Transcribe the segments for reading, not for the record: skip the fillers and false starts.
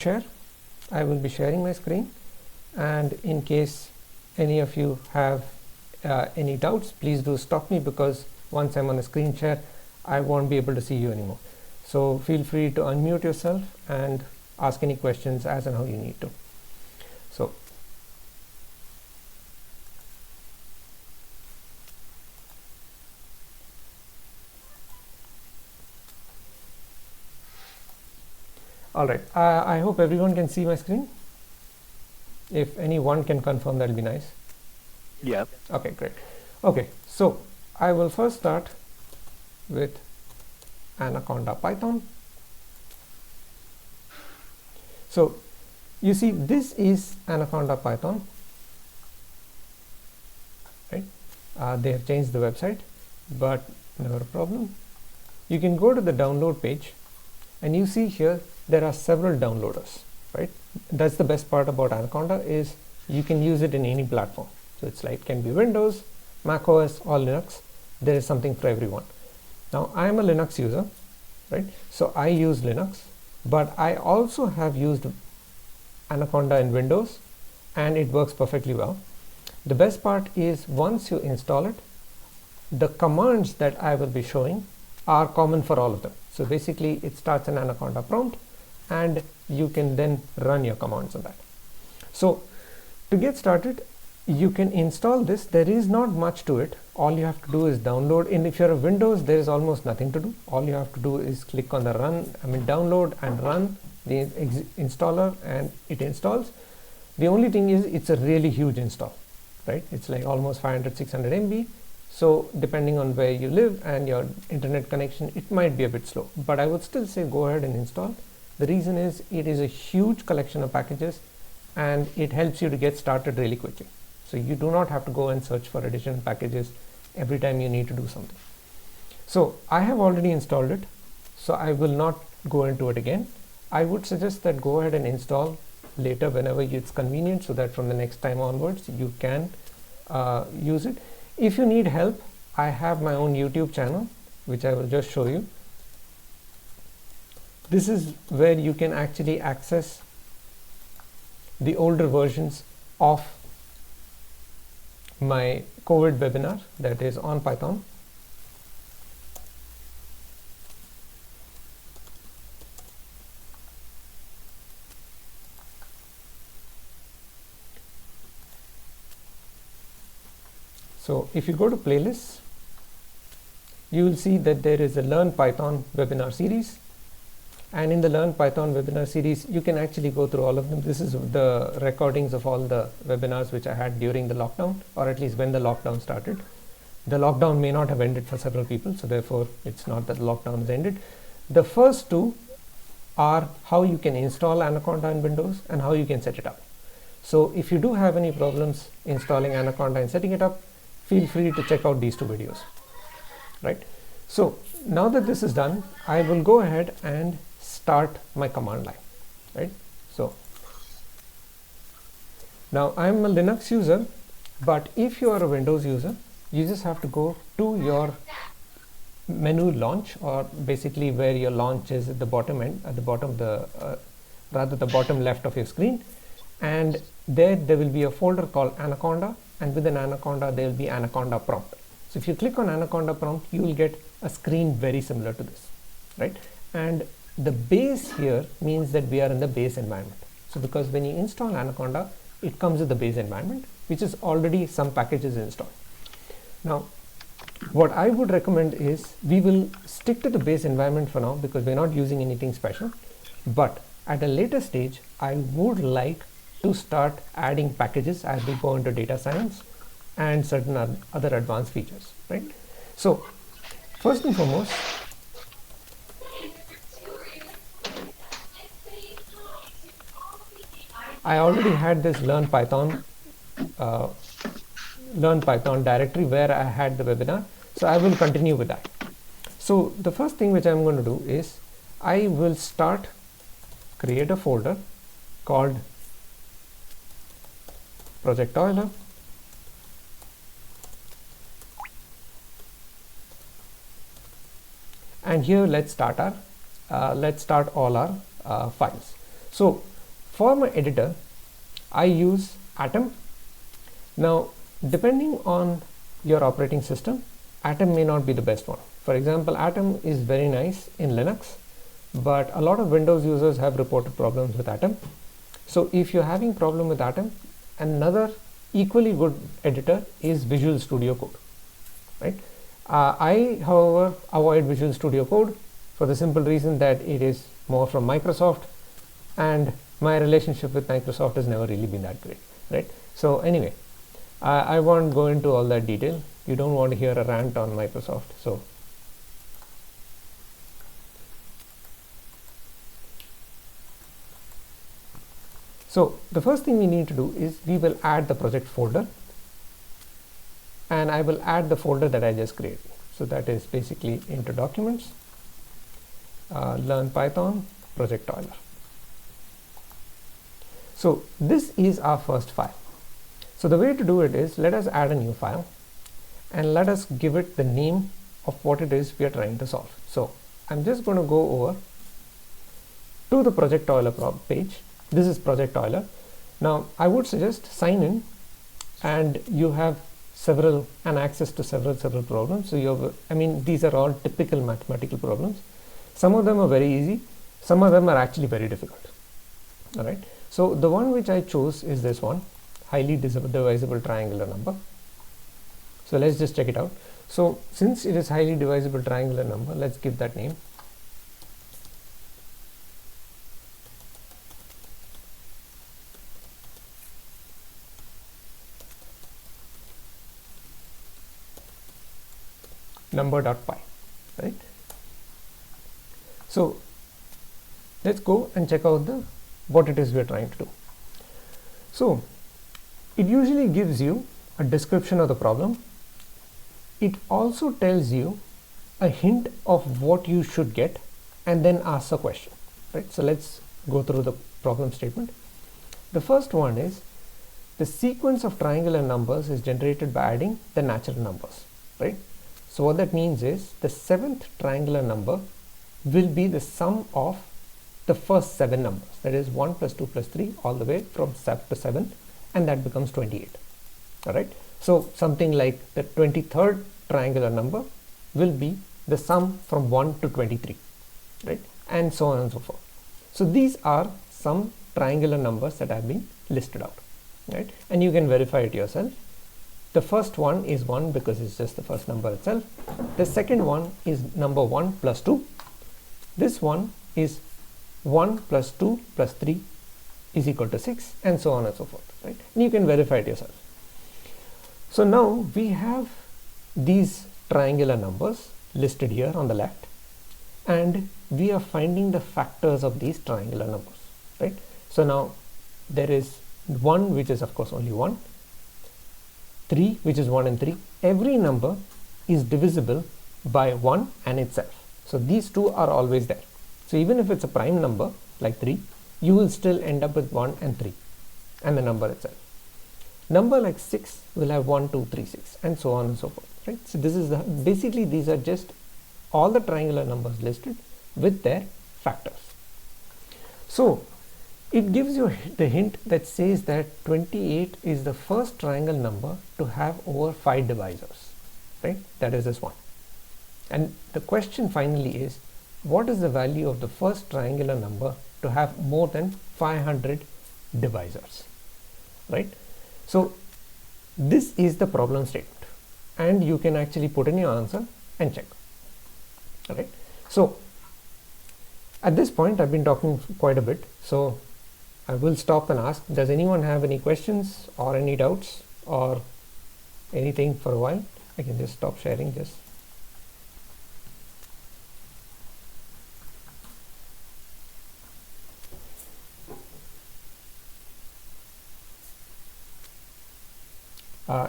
share. I will be sharing my screen, and in case any of you have any doubts, please do stop me, because once I'm on a screen share I won't be able to see you anymore. So feel free to unmute yourself and ask any questions as and how you need to. So all right, I hope everyone can see my screen. If anyone can confirm, that'll be nice. Yeah. Okay, great. Okay, so I will first start with Anaconda Python. So you see, this is Anaconda Python, right? They have changed the website, but never a problem. You can go to the download page, and you see here there are several downloaders, right? That's the best part about Anaconda, is you can use it in any platform. So it's like, can be Windows, Mac OS, or Linux. There is something for everyone. Now I am a Linux user, right? So I use Linux, but I also have used Anaconda in Windows, and it works perfectly well. The best part is, once you install it, the commands that I will be showing are common for all of them. So basically it starts an Anaconda prompt, and you can then run your commands on that. So to get started, you can install this. There is not much to it. All you have to do is download. And if you're a Windows, there is almost nothing to do. All you have to do is click on the download and run the installer, and it installs. The only thing is, it's a really huge install, right? It's like almost 500-600 MB. So depending on where you live and your internet connection, it might be a bit slow, but I would still say go ahead and install. The reason is, it is a huge collection of packages, and it helps you to get started really quickly. So you do not have to go and search for additional packages every time you need to do something. So I have already installed it, so I will not go into it again. I would suggest that go ahead and install later whenever it's convenient, so that from the next time onwards you can use it. If you need help, I have my own YouTube channel, which I will just show you. This is where you can actually access the older versions of my COVID webinar that is on Python. So if you go to playlists, you will see that there is a Learn Python webinar series, and in the Learn Python webinar series you can actually go through all of them. This is the recordings of all the webinars which I had during the lockdown, or at least when the lockdown started. The lockdown may not have ended for several people, so therefore it's not that the lockdown has ended. The first two are how you can install Anaconda in Windows and how you can set it up. So if you do have any problems installing Anaconda and setting it up, feel free to check out these two videos, right? So now that this is done, I will go ahead and start my command line, right? So now I'm a Linux user, but if you are a Windows user, you just have to go to your menu launch, or basically where your launch is at the bottom end, at the bottom of the the bottom left of your screen, and there will be a folder called Anaconda, and within Anaconda there will be Anaconda prompt. So if you click on Anaconda prompt, you will get a screen very similar to this, right? And the base here means that we are in the base environment. So because when you install Anaconda, it comes with the base environment, which is already some packages installed. Now what I would recommend is, we will stick to the base environment for now, because we're not using anything special, but at a later stage I would like to start adding packages as we go into data science and certain other advanced features, right? So first and foremost, I already had this Learn Python directory where I had the webinar, so I will continue with that. So the first thing which I'm going to do is, I will create a folder called Project Euler, and here let's start all our files. So for my editor, I use Atom. Now, depending on your operating system, Atom may not be the best one. For example, Atom is very nice in Linux, but a lot of Windows users have reported problems with Atom. So if you're having problem with Atom, another equally good editor is Visual Studio Code, right? I, however, avoid Visual Studio Code for the simple reason that it is more from Microsoft, and my relationship with Microsoft has never really been that great, right? So anyway, I won't go into all that detail. You don't want to hear a rant on Microsoft. So the first thing we need to do is we will add the project folder, and I will add the folder that I just created. So that is basically into documents, learn Python, Project Euler. So this is our first file. So the way to do it is, let us add a new file and let us give it the name of what it is we are trying to solve. So I'm just going to go over to the Project Euler page. This is Project Euler. Now I would suggest sign in, and you have access to several problems. So these are all typical mathematical problems. Some of them are very easy, some of them are actually very difficult. All right. So the one which I chose is this one, highly divisible triangular number. So let's just check it out. So since it is highly divisible triangular number, let's give that name. Number.py, right? So let's go and check out what it is we are trying to do. So it usually gives you a description of the problem. It also tells you a hint of what you should get, and then asks a question, right? So let's go through the problem statement. The first one is, the sequence of triangular numbers is generated by adding the natural numbers, right? So what that means is, the 7th triangular number will be the sum of the first 7 numbers, that is 1 plus 2 plus 3 all the way from 7 to 7, and that becomes 28. All right. So something like the 23rd triangular number will be the sum from 1 to 23, right? And so on and so forth. So these are some triangular numbers that have been listed out, right? And you can verify it yourself. The first one is 1 because it's just the first number itself. The second one is number 1 plus 2. This one is 1 plus 2 plus 3 is equal to 6, and so on and so forth, right? And you can verify it yourself. So now we have these triangular numbers listed here on the left, and we are finding the factors of these triangular numbers, right? So now there is 1, which is of course only 1, 3, which is 1 and 3. Every number is divisible by 1 and itself. So these two are always there. So even if it's a prime number like 3, you will still end up with 1 and 3 and the number itself. Number like 6 will have 1, 2, 3, 6, and so on and so forth, right? So this is basically these are just all the triangular numbers listed with their factors. So it gives you the hint that says that 28 is the first triangle number to have over 5 divisors, right? That is this one. And the question finally is, what is the value of the first triangular number to have more than 500 divisors, right? So this is the problem statement, and you can actually put in your answer and check. All right. So at this point, I've been talking quite a bit, so I will stop and ask, does anyone have any questions or any doubts or anything for a while? I can just stop sharing this.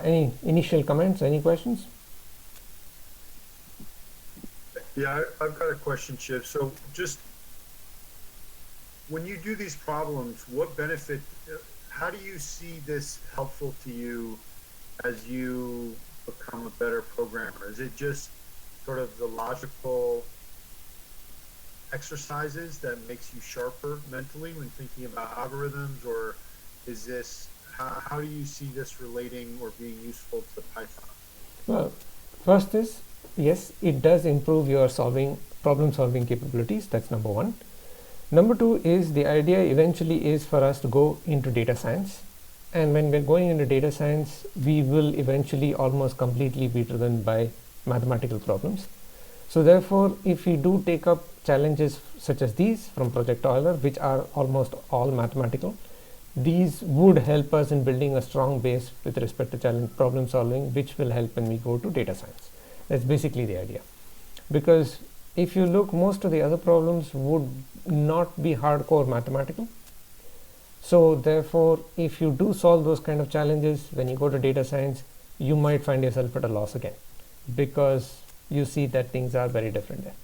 Any initial comments, any questions? Yeah, I've got a question, Shiv. So just when you do these problems, what benefit, how do you see this helpful to you as you become a better programmer? Is it just sort of the logical exercises that makes you sharper mentally when thinking about algorithms, or is this how do you see this relating or being useful to Python? Well, first is, yes, it does improve your problem solving capabilities. That's number one. Number two is the idea eventually is for us to go into data science. And when we're going into data science, we will eventually almost completely be driven by mathematical problems. So therefore, if we do take up challenges such as these from Project Euler, which are almost all mathematical, these would help us in building a strong base with respect to challenge problem solving, which will help when we go to data science. That's basically the idea. Because if you look, most of the other problems would not be hardcore mathematical. So therefore, if you do solve those kind of challenges, when you go to data science, you might find yourself at a loss again, because you see that things are very different there.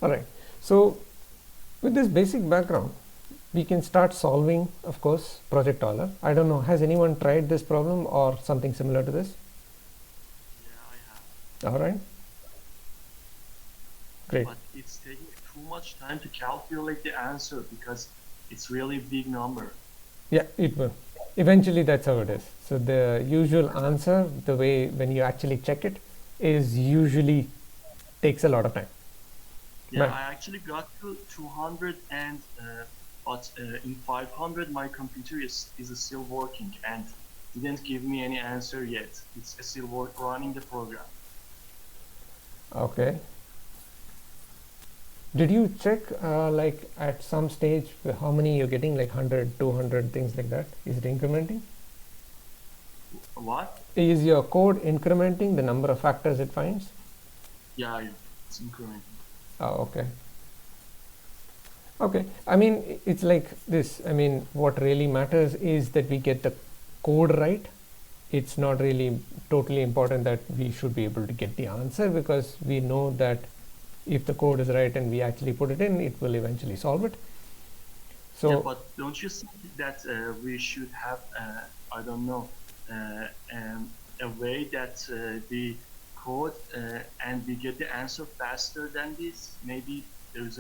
All right, so with this basic background, we can start solving, of course, Project Euler. I don't know, has anyone tried this problem or something similar to this? Yeah, I have. All right, great. But it's taking too much time to calculate the answer because it's really big number. Yeah, it will. Eventually, that's how it is. So the usual answer, the way when you actually check it, is usually takes a lot of time. Yeah, Right. I actually got to 200 and but in 500 my computer is still working and didn't give me any answer yet. It's still running the program. Okay. Did you check like at some stage how many you're getting, like 100, 200, things like that? Is it incrementing? What? Is your code incrementing the number of factors it finds? Yeah, it's incrementing. Oh, okay. Okay. I mean, it's like this. I mean, what really matters is that we get the code right. It's not really totally important that we should be able to get the answer, because we know that if the code is right and we actually put it in, it will eventually solve it. So, yeah, but don't you think that we should have, I don't know, a way that the code and we get the answer faster than this? Maybe there's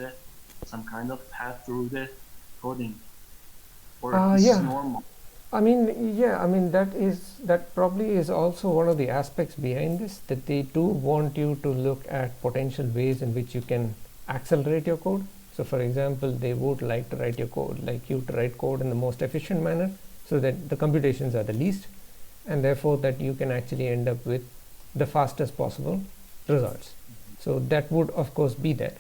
some kind of path through the coding, or this yeah. is normal. I mean, yeah, I mean, that probably is also one of the aspects behind this, that they do want you to look at potential ways in which you can accelerate your code. So for example, they would like to write your code, like you to write code in the most efficient manner, so that the computations are the least, and therefore that you can actually end up with the fastest possible results. So that would of course be there.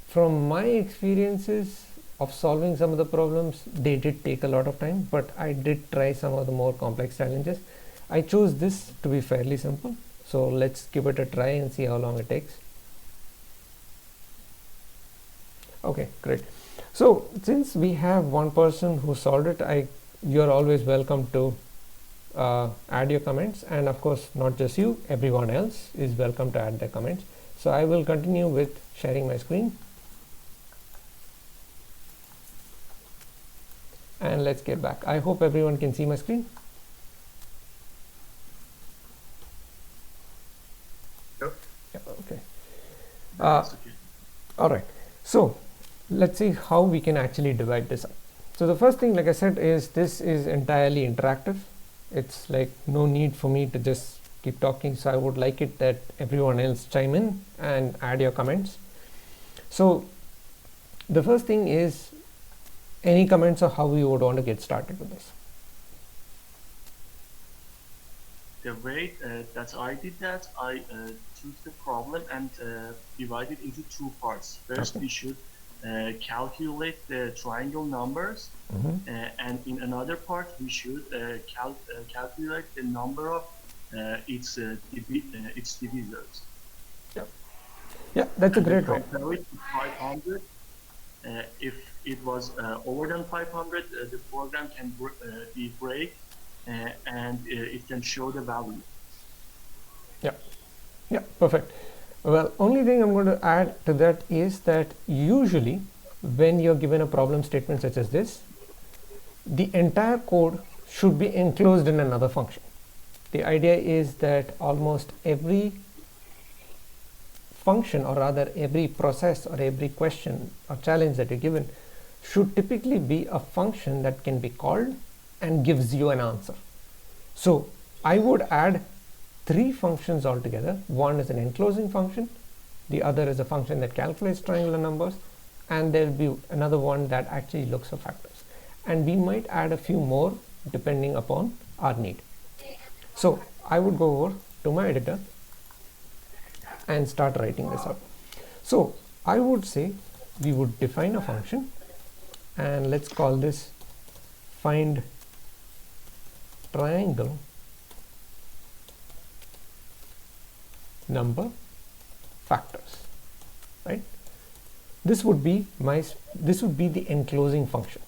From my experiences of solving some of the problems, they did take a lot of time, but I did try some of the more complex challenges. I chose this to be fairly simple, so let's give it a try and see how long it takes. Okay, great. So since we have one person who solved it, you're always welcome to add your comments, and of course not just you, everyone else is welcome to add their comments. So I will continue with sharing my screen. And let's get back. I hope everyone can see my screen. Yep. Yeah, okay. That's okay. All right. So let's see how we can actually divide this up. So the first thing, like I said, is this is entirely interactive. It's like no need for me to just keep talking. So I would like it that everyone else chime in and add your comments. So the first thing is, any comments on how you would want to get started with this? The way that I did that, I took the problem and divided into two parts. First, we should calculate the triangle numbers, and in another part, we should calculate the number of its divisors. Yeah, that's a great way. Compare it to 500. If it was over than 500, the program can be break and it can show the value. Yeah, perfect. Well, only thing I'm going to add to that is that usually when you're given a problem statement such as this, the entire code should be enclosed in another function. The idea is that almost every function, or rather every process or every question or challenge that you're given, should typically be a function that can be called and gives you an answer. So I would add 3 functions altogether. One is an enclosing function, the other is a function that calculates triangular numbers, and there will be another one that actually looks for factors. And we might add a few more depending upon our need. So I would go over to my editor and start writing this up. So I would say we would define a function, and let's call this find triangle number factors, right? This would be the enclosing function,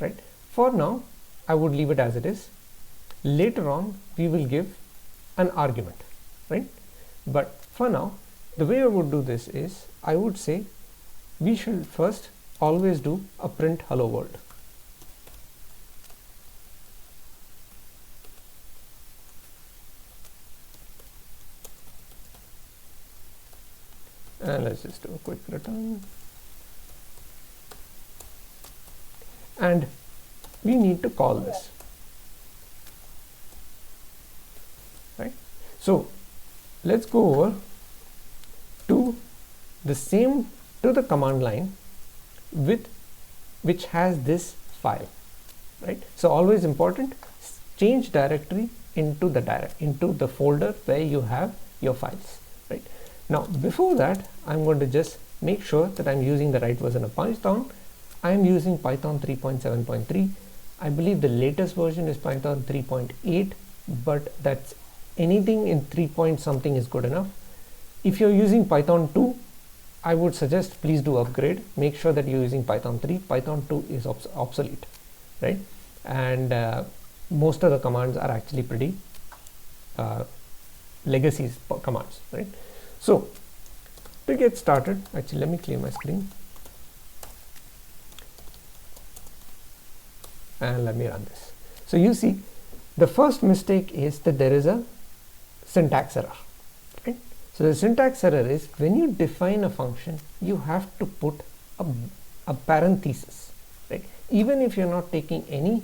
right? For now I would leave it as it is. Later on we will give an argument, right? But for now, the way I would do this is, I would say we should first always do a print hello world. And let's just do a quick return. And we need to call this, right? So let's go over to the command line which has this file, right? So always important, change directory into the folder where you have your files, right? Now before that, I'm going to just make sure that I'm using the right version of Python. I'm using Python 3.7.3. I believe the latest version is Python 3.8, but that's anything in 3 point something is good enough. If you're using Python 2, I would suggest please do upgrade. Make sure that you're using Python 3. Python 2 is obsolete, right? And most of the commands are actually pretty legacy commands, right? So to get started, actually let me clear my screen and let me run this. So you see, the first mistake is that there is a syntax error, right? So the syntax error is, when you define a function, you have to put a parenthesis, right? Even if you're not taking any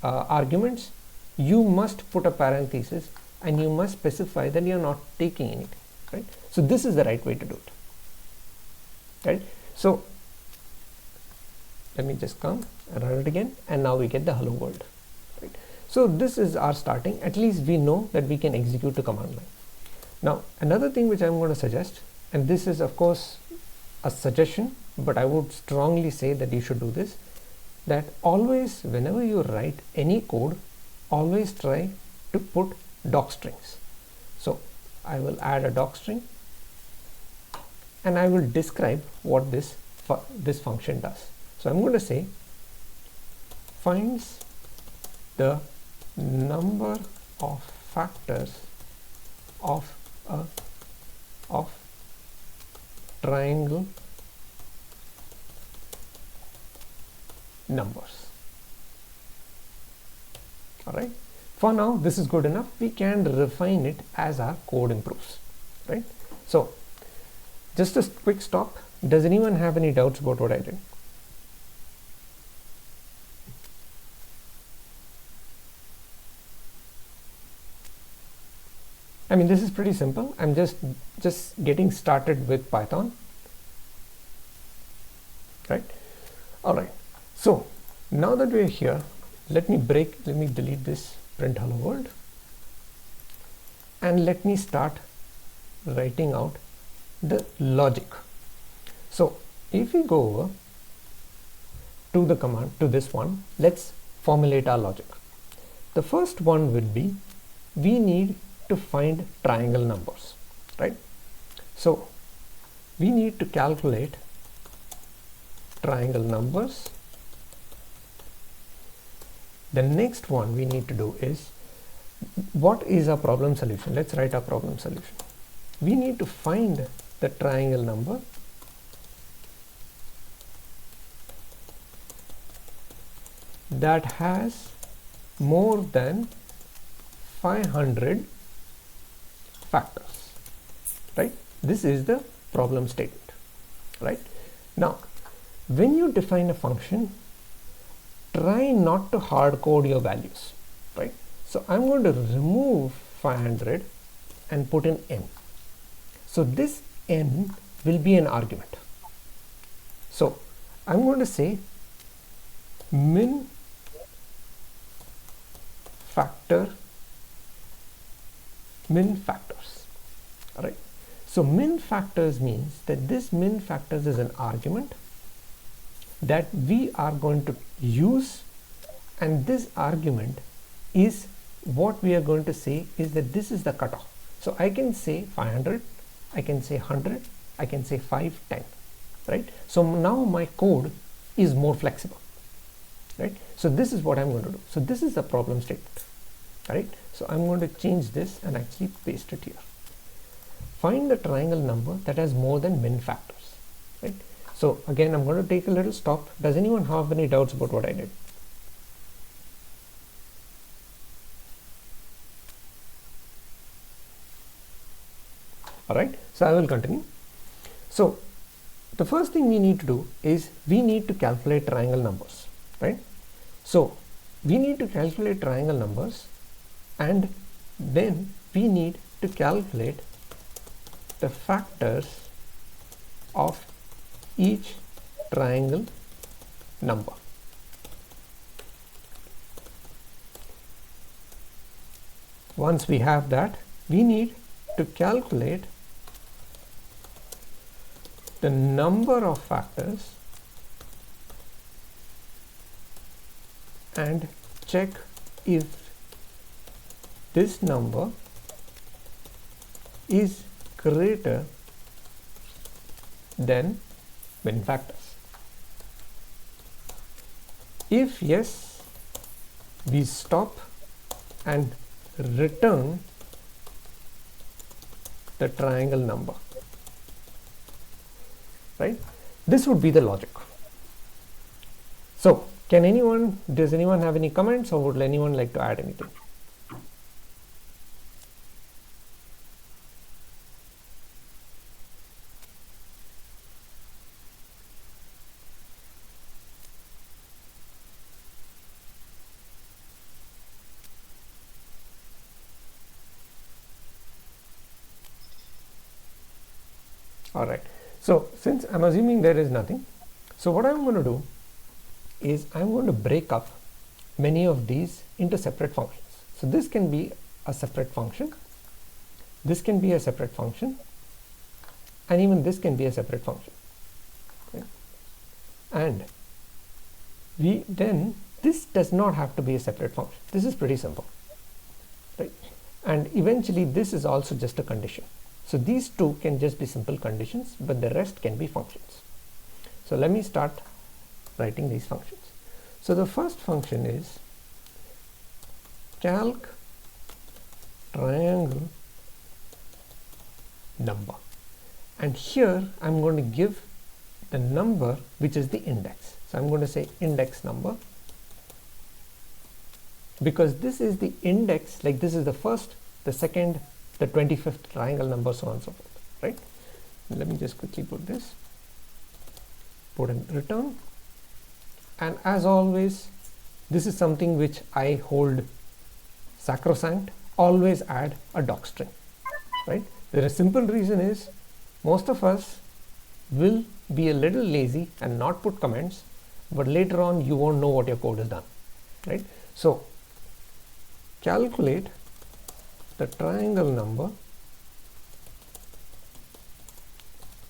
arguments, you must put a parenthesis and you must specify that you're not taking anything, right? So this is the right way to do it, right? So let me just come and run it again, and now we get the hello world, right? So this is our starting. At least we know that we can execute the command line. Now another thing which I'm going to suggest, and this is of course a suggestion, but I would strongly say that you should do this, that always whenever you write any code, always try to put doc strings. So I will add a doc string and I will describe what this function does. So I'm going to say finds the number of factors of triangle numbers. All right, for now this is good enough. We can refine it as our code improves, right? So just a quick stop. Does anyone have any doubts about what I did? I mean, this is pretty simple. I'm just getting started with Python, right? All right, so now that we're here, let me delete this print hello world and let me start writing out the logic. So if we go over to the command, to this one, let's formulate our logic. The first one will be, we need to find triangle numbers, right? So we need to calculate triangle numbers. The next one we need to do is, what is our problem solution? Let's write our problem solution. We need to find the triangle number that has more than 500 factors, right? This is the problem statement, right? Now, when you define a function, try not to hard code your values, right? So I'm going to remove 500 and put in n. So this n will be an argument. So I'm going to say min factors. All right. So min factors means that this min factors is an argument that we are going to use, and this argument is what we are going to say is that this is the cutoff. So I can say 500, I can say 100, I can say 510, right? So now my code is more flexible, right? So this is what I'm going to do. So this is the problem statement, right? So I'm going to change this and actually paste it here. Find the triangle number that has more than min factors, right? So again, I'm going to take a little stop. Does anyone have any doubts about what I did? All right, so I will continue. So the first thing we need to do is we need to calculate triangle numbers, right? So we need to calculate triangle numbers, and then we need to calculate the factors of each triangle number. Once we have that, we need to calculate the number of factors and check if this number is greater than min factors. If yes, we stop and return the triangle number, right? This would be the logic. So does anyone have any comments, or would anyone like to add anything? All right, so since I'm assuming there is nothing, so what I'm going to do is I'm going to break up many of these into separate functions. So this can be a separate function, this can be a separate function, and even this can be a separate function. Okay. And this does not have to be a separate function. This is pretty simple, right? And eventually this is also just a condition. So these two can just be simple conditions, but the rest can be functions. So let me start writing these functions. So the first function is calc triangle number, and here I'm going to give the number which is the index. So I'm going to say index number, because this is the index, like this is the first, the second, the 25th triangle number, so on and so forth, right? Let me just quickly put this, put in return, and as always, this is something which I hold sacrosanct, always add a docstring, right? The simple reason is most of us will be a little lazy and not put comments, but later on you won't know what your code is done, right? So calculate the triangle number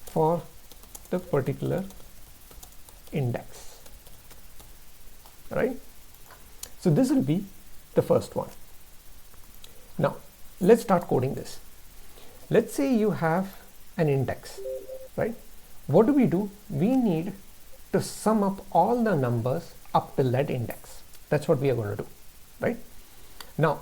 for the particular index, right? So this will be the first one. Now let's start coding this. Let's say you have an index, right? What do? We need to sum up all the numbers up till that index. That's what we are going to do, right? Now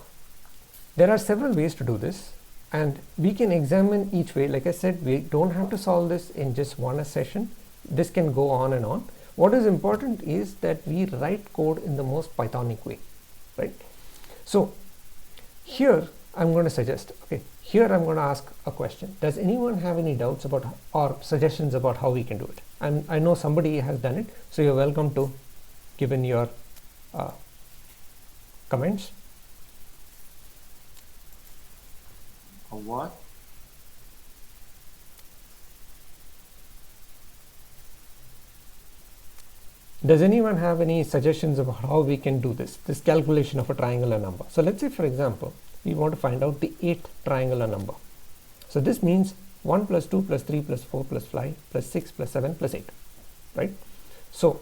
there are several ways to do this, and we can examine each way. Like I said, we don't have to solve this in just one session. This can go on and on. What is important is that we write code in the most Pythonic way, right? So here I'm going to suggest, okay, here I'm going to ask a question. Does anyone have any doubts about or suggestions about how we can do it? And I know somebody has done it, so you're welcome to give in your comments. Or what? Does anyone have any suggestions about how we can do this calculation of a triangular number? So let's say, for example, we want to find out the 8th triangular number. So this means 1 plus 2 plus 3 plus 4 plus 5 plus 6 plus 7 plus 8, right? So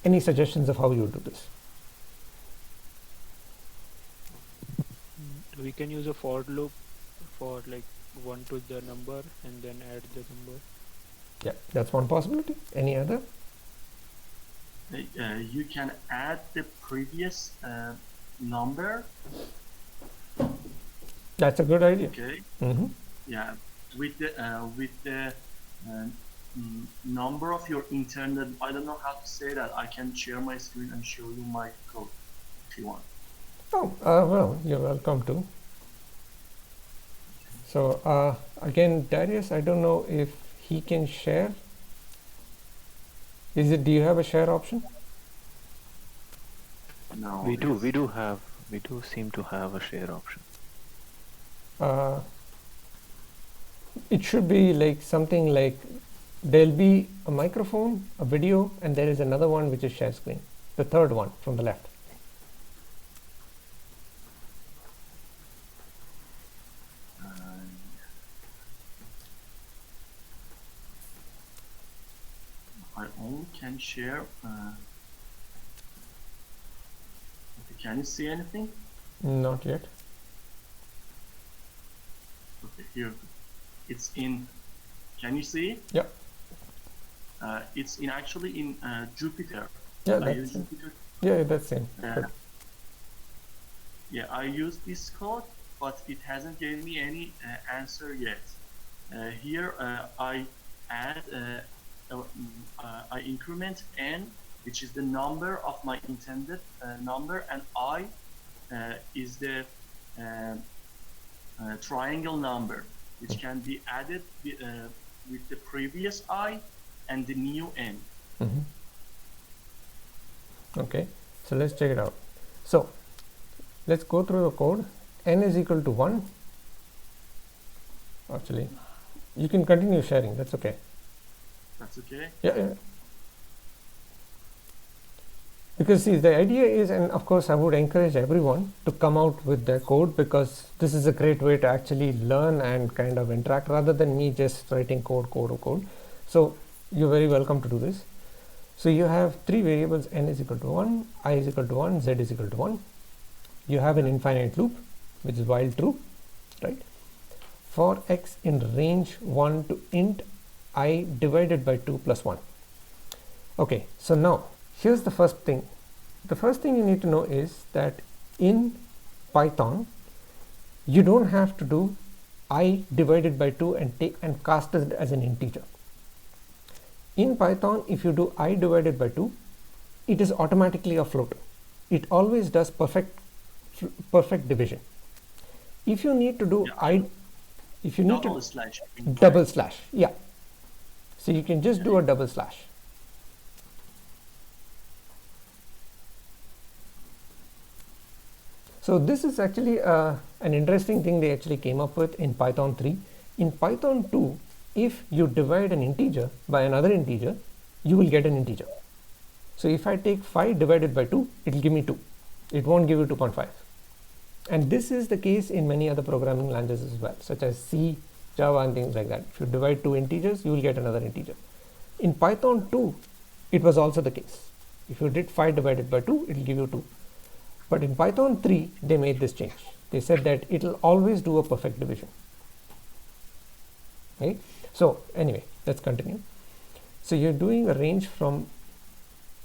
any suggestions of how you do this? We can use a for loop for like 1 to the number and then add the number. Yeah, that's one possibility. Any other? You can add the previous number. That's a good idea. Okay. Mm-hmm. Yeah, with the number of your internet. I don't know how to say that. I can share my screen and show you my code if you want. Oh, well, you're welcome to. So again, Darius, I don't know if he can share. Do you have a share option? No. We do seem to have a share option. It should be like something like there'll be a microphone, a video, and there is another one which is share screen. The third one from the left. I only can share. Can you see anything? Not yet. Okay, here. It's in. Can you see? Yeah. It's actually in Jupyter. Yeah, I use that's Jupyter. yeah, that's same. Yeah, I use this code, but it hasn't given me any answer yet. Here I add. I increment n, which is the number of my intended number, and I is the triangle number, which can be added with the previous I and the new n. Mm-hmm. Okay, so let's check it out. So let's go through the code. N is equal to 1. Actually, you can continue sharing, that's okay. That's okay? Yeah. Because see, the idea is, and of course I would encourage everyone to come out with their code, because this is a great way to actually learn and kind of interact rather than me just writing code. So you're very welcome to do this. So you have 3 variables, n is equal to 1, I is equal to 1, z is equal to 1. You have an infinite loop, which is while true, right? For x in range 1 to int I divided by 2 plus 1. Okay, so now here's the first thing. The first thing you need to know is that in Python, you don't have to do I divided by 2 and cast it as an integer. In Python, if you do I divided by 2, it is automatically a float. It always does perfect division. If you need to do double slash. Double slash, yeah. So you can just do a double slash. So this is actually an interesting thing they actually came up with in Python 3. In Python 2, if you divide an integer by another integer, you will get an integer. So if I take 5 divided by 2, it will give me 2. It won't give you 2.5. And this is the case in many other programming languages as well, such as C, Java and things like that. If you divide 2 integers, you will get another integer. In Python 2, it was also the case. If you did 5 divided by 2, it will give you 2. But in Python 3, they made this change. They said that it will always do a perfect division. Right? So anyway, let's continue. So you're doing a range from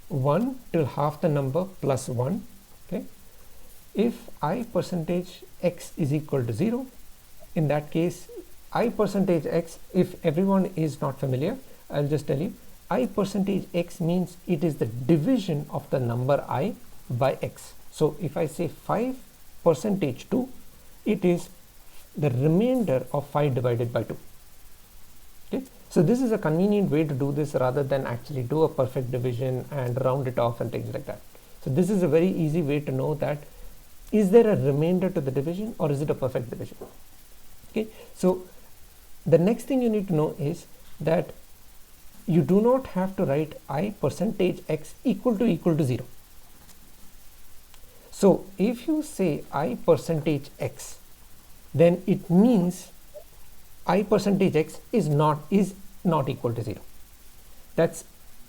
1 till half the number plus 1. Okay. If I percentage x is equal to 0, in that case, I percentage x, if everyone is not familiar, I'll just tell you, I percentage x means it is the division of the number I by x. So if I say 5%2, it is the remainder of 5 divided by 2. Okay, so this is a convenient way to do this rather than actually do a perfect division and round it off and things like that. So this is a very easy way to know that is there a remainder to the division or is it a perfect division. Okay, so the next thing you need to know is that you do not have to write I%x equal to 0. So if you say I%x, then it means I%x is not equal to 0. That's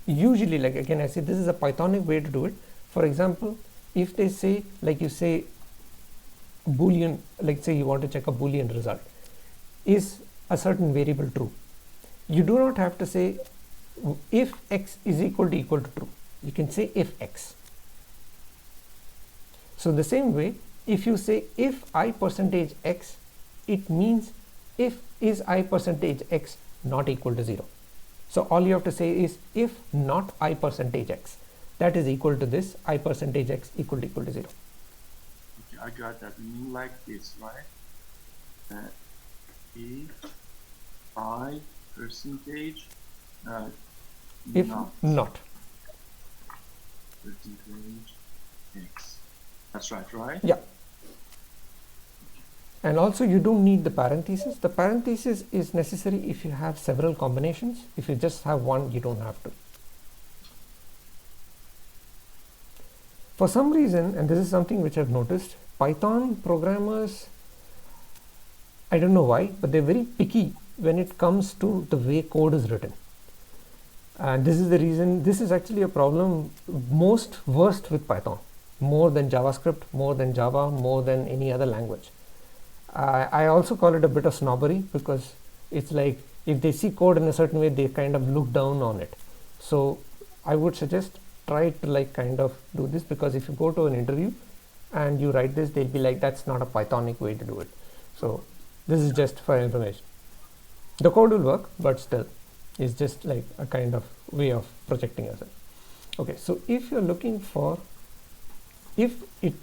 usually, like, again I say this is a Pythonic way to do it. For example, if they say, like you say Boolean, like say you want to check a Boolean result, is a certain variable true, you do not have to say if x is equal to true. You can say if x. So the same way, if you say if I%x, it means if is I%x not equal to 0. So all you have to say is if not I%x, that is equal to this I%x equal to 0. Okay, I got that. You mean like this, right? If I percentage If not. Percentage x. That's right? Yeah. And also you don't need the parenthesis. The parenthesis is necessary if you have several combinations. If you just have one, you don't have to. For some reason, and this is something which I've noticed, Python programmers, I don't know why, but they're very picky when it comes to the way code is written. And this is the reason, this is actually a problem worst with Python, more than JavaScript, more than Java, more than any other language. I also call it a bit of snobbery, because it's like if they see code in a certain way, they kind of look down on it. So I would suggest try to like kind of do this, because if you go to an interview and you write this, they'll be like, that's not a Pythonic way to do it. So this is just for information. The code will work, but still it's just like a kind of way of projecting yourself. Okay, so if you're looking for, if it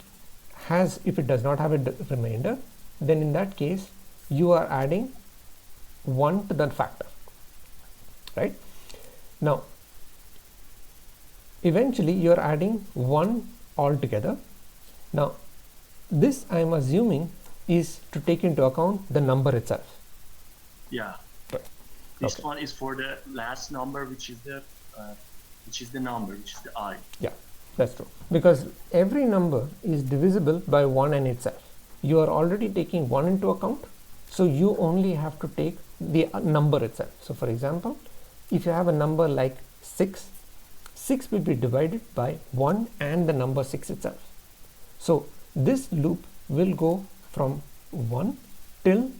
does not have a remainder, then in that case you are adding 1 to the factor, right? Now eventually you are adding 1 altogether. Now this I am assuming is to take into account the number itself. Yeah. Right. This Okay. one is for the last number, which is the number, which is the I. Yeah, that's true, because every number is divisible by 1 in itself. You are already taking 1 into account, so you only have to take the number itself. So for example, if you have a number like 6 will be divided by 1 and the number 6 itself. So this loop will go from 1 till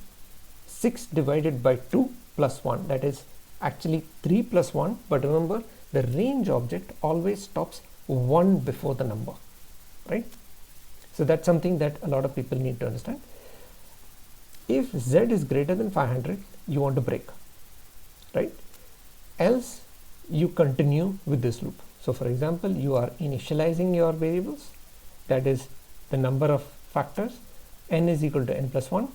6 divided by 2 plus 1, that is actually 3 plus 1, but remember the range object always stops 1 before the number, right? So that's something that a lot of people need to understand. If z is greater than 500, you want to break, right? Else you continue with this loop. So for example, you are initializing your variables, that is the number of factors, n is equal to n plus 1,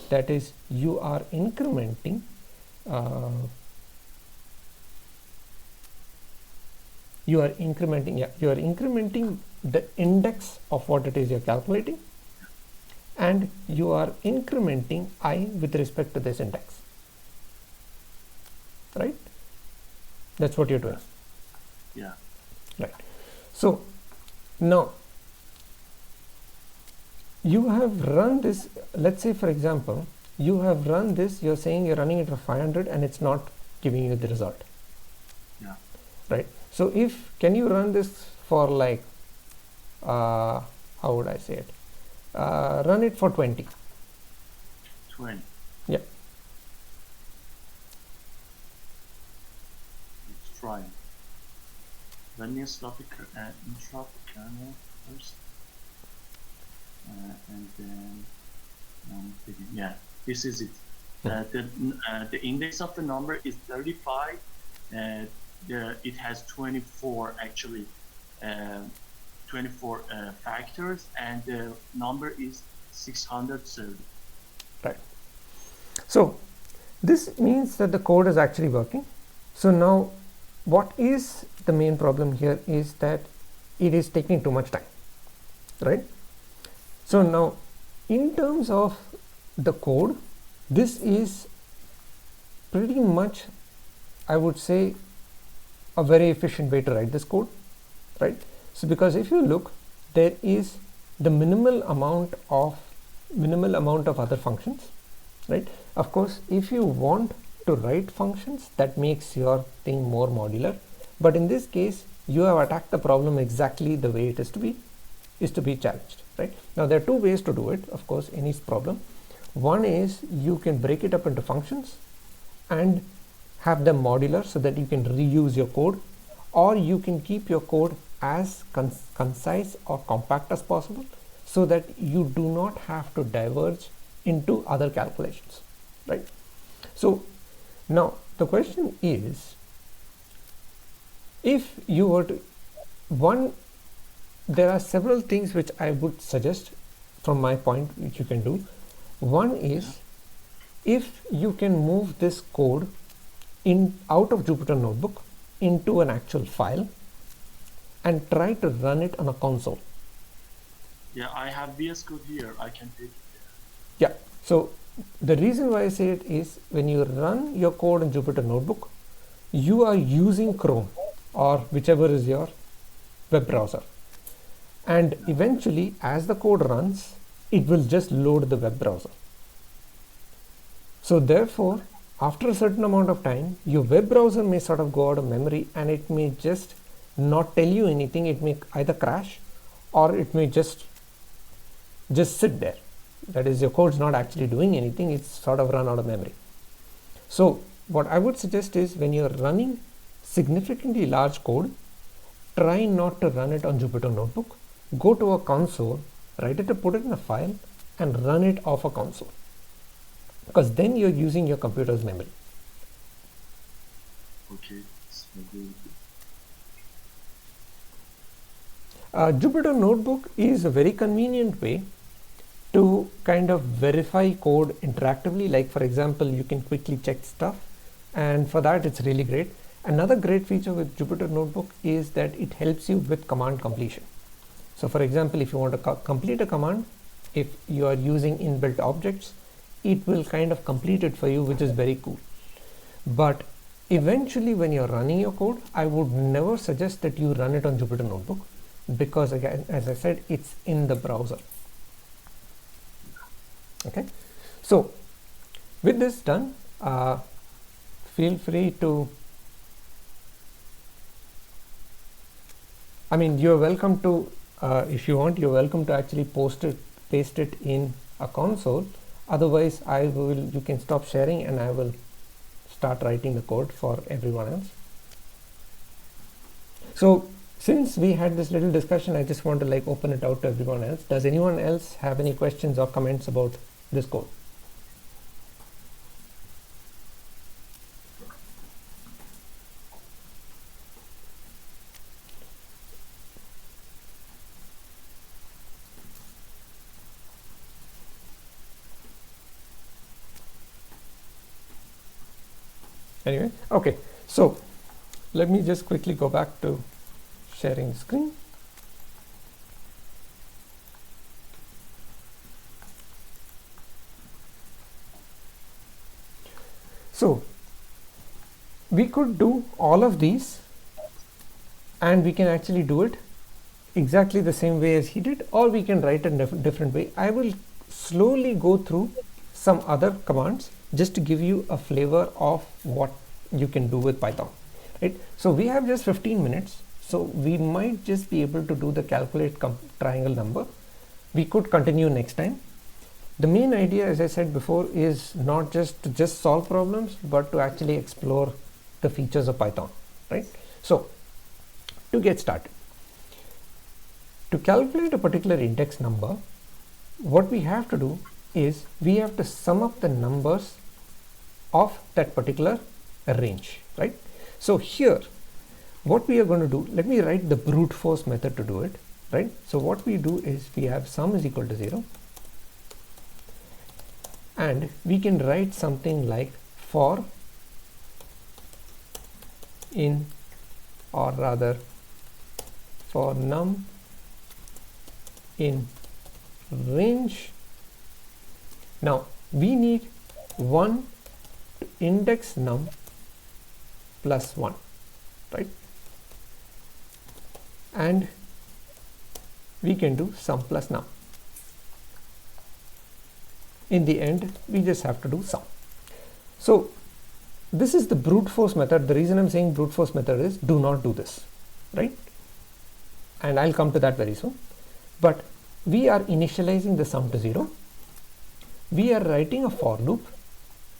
that is you are incrementing you are incrementing the index of what it is you're calculating, and you are incrementing I with respect to this index, right? That's what you're doing. Yeah. Right. So now you have run this, let's say for example, you have run this, you're saying you're running it for 500 and it's not giving you the result. Yeah. Right. So can you run this for like, how would I say it? Run it for 20. 20. Yeah. Let's try. Let me stop the interrupt the kernel first. And then yeah, this is it. The index of the number is 35. It has 24 actually 24 factors, and the number is 630. Right. So this means that the code is actually working. So now what is the main problem here is that it is taking too much time, right? So now in terms of the code, this is pretty much, I would say, a very efficient way to write this code, right? So because if you look, there is the minimal amount of other functions, right? Of course, if you want to write functions, that makes your thing more modular, but in this case you have attacked the problem exactly the way it is to be challenged, right? Now there are two ways to do it, of course, any problem. One is you can break it up into functions and have them modular so that you can reuse your code, or you can keep your code as concise or compact as possible so that you do not have to diverge into other calculations, right? So now the question is, if you were to, there are several things which I would suggest from my point which you can do. One is, if you can move this code out of Jupyter Notebook into an actual file and try to run it on a console. Yeah, I have VS Code here. I can take it there. Yeah. So the reason why I say it is, when you run your code in Jupyter Notebook, you are using Chrome or whichever is your web browser, and eventually as the code runs, it will just load the web browser. So therefore, after a certain amount of time, your web browser may sort of go out of memory and it may just not tell you anything. It may either crash or it may just sit there. That is, your code's not actually doing anything, it's sort of run out of memory. So what I would suggest is, when you're running significantly large code, try not to run it on Jupyter Notebook. Go to a console, write it, put it in a file and run it off a console, because then you're using your computer's memory. Okay. Jupyter Notebook is a very convenient way to kind of verify code interactively. Like for example, you can quickly check stuff, and for that it's really great. Another great feature with Jupyter Notebook is that it helps you with command completion. So for example, if you want to complete a command, if you are using inbuilt objects, it will kind of complete it for you, which is very cool. But eventually when you're running your code, I would never suggest that you run it on Jupyter Notebook, because again, as I said, it's in the browser. Okay, so with this done, feel free to, you're welcome to, if you want, you're welcome to actually paste it in a console. Otherwise, you can stop sharing and I will start writing the code for everyone else. So since we had this little discussion, I just want to open it out to everyone else. Does anyone else have any questions or comments about this code? Anyway, okay, so let me just quickly go back to sharing the screen. So we could do all of these and we can actually do it exactly the same way as he did, or we can write it in a different way. I will slowly go through some other commands just to give you a flavor of what you can do with Python, right? So we have just 15 minutes, so we might just be able to do the calculate triangle number. We could continue next time. The main idea, as I said before, is not just to solve problems, but to actually explore the features of Python, right? So to get started, to calculate a particular index number, what we have to do is we have to sum up the numbers of that particular range, right? So here, what we are going to do, let me write the brute force method to do it. right? So what we do is we have sum is equal to 0, and we can write something like for in, or rather for num in range. Now we need 1 to index num plus 1, right? And we can do sum plus num. In the end, we just have to do sum. So this is the brute force method. The reason I'm saying brute force method is do not do this, right? And I'll come to that very soon. But we are initializing the sum to 0. We are writing a for loop.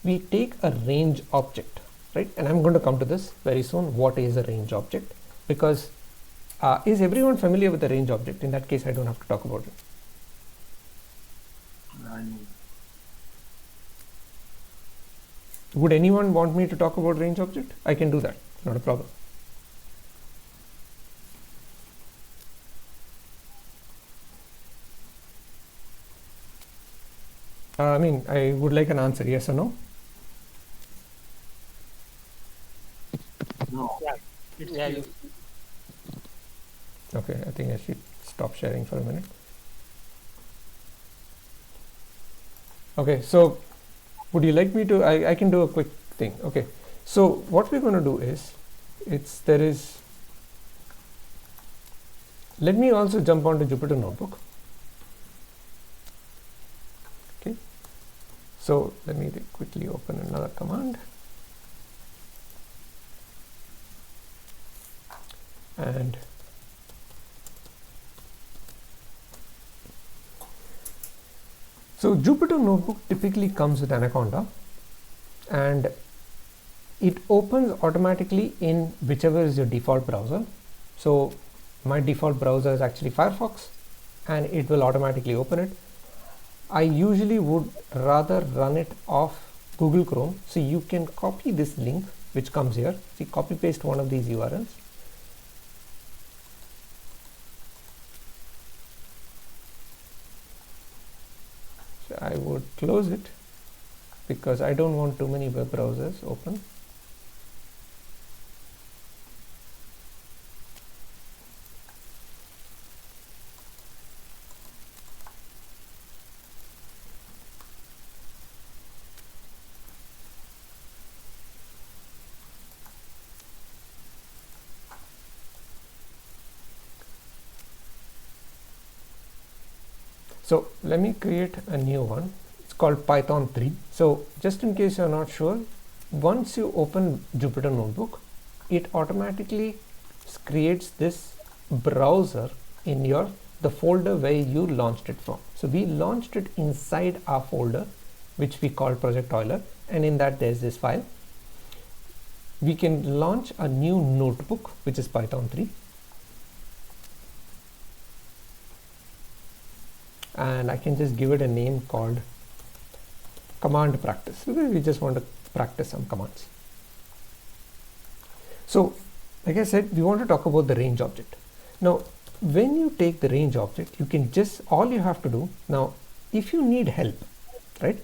We take a range object, right? And I'm going to come to this very soon. What is a range object? Because is everyone familiar with the range object? In that case, I don't have to talk about it. I know. Would anyone want me to talk about range object? I can do that, not a problem. I mean, I would like an answer, yes or no? No. Yeah, you, Okay, I think I should stop sharing for a minute. Okay, so would you like me to, I can do a quick thing. Okay, so what we're going to do is, let me also jump onto Jupyter Notebook. Okay, so let me quickly open another command. And so Jupyter Notebook typically comes with Anaconda, and it opens automatically in whichever is your default browser. So my default browser is actually Firefox, and it will automatically open it. I usually would rather run it off Google Chrome. So you can copy this link which comes here. See, copy paste one of these URLs. So I would close it because I don't want too many web browsers open. So let me create a new one. It's called Python 3. So just in case you're not sure, once you open Jupyter Notebook, it automatically creates this browser in the folder where you launched it from. So we launched it inside our folder, which we call Project Euler, and in that there's this file. We can launch a new notebook, which is Python 3. And I can just give it a name called command practice, because we just want to practice some commands. So like I said, we want to talk about the range object. Now when you take the range object, you can just, all you have to do now, if you need help, right,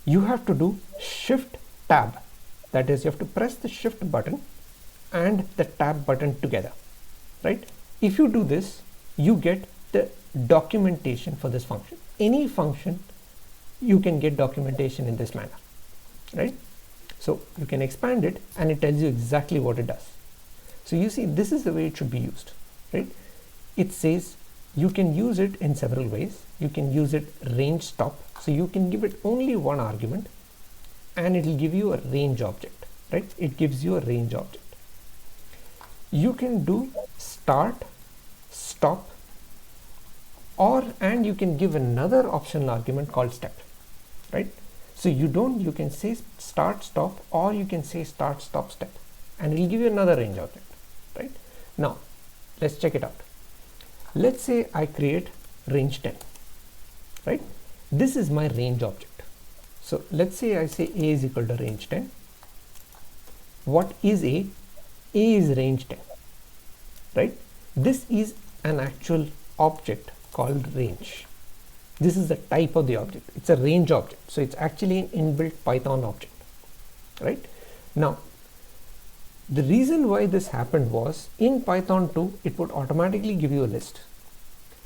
you have to do shift tab. That is, you have to press the shift button and the tab button together, right? If you do this, you get the documentation for this function. Any function, you can get documentation in this manner, right? So you can expand it and it tells you exactly what it does. So you see, this is the way it should be used, right? It says you can use it in several ways. You can use it range stop. So you can give it only one argument and it will give you a range object, right? It gives you a range object. You can do start, stop, and you can give another optional argument called step, right? So you can say start, stop, or you can say start, stop, step, and it will give you another range object, right? Now let's check it out. Let's say I create range 10, right? This is my range object. So let's say I say a is equal to range 10. What is a? A is range 10, right? This is an actual object called range. This is the type of the object. It's a range object. So it's actually an inbuilt Python object, right? Now, the reason why this happened was in Python 2, it would automatically give you a list.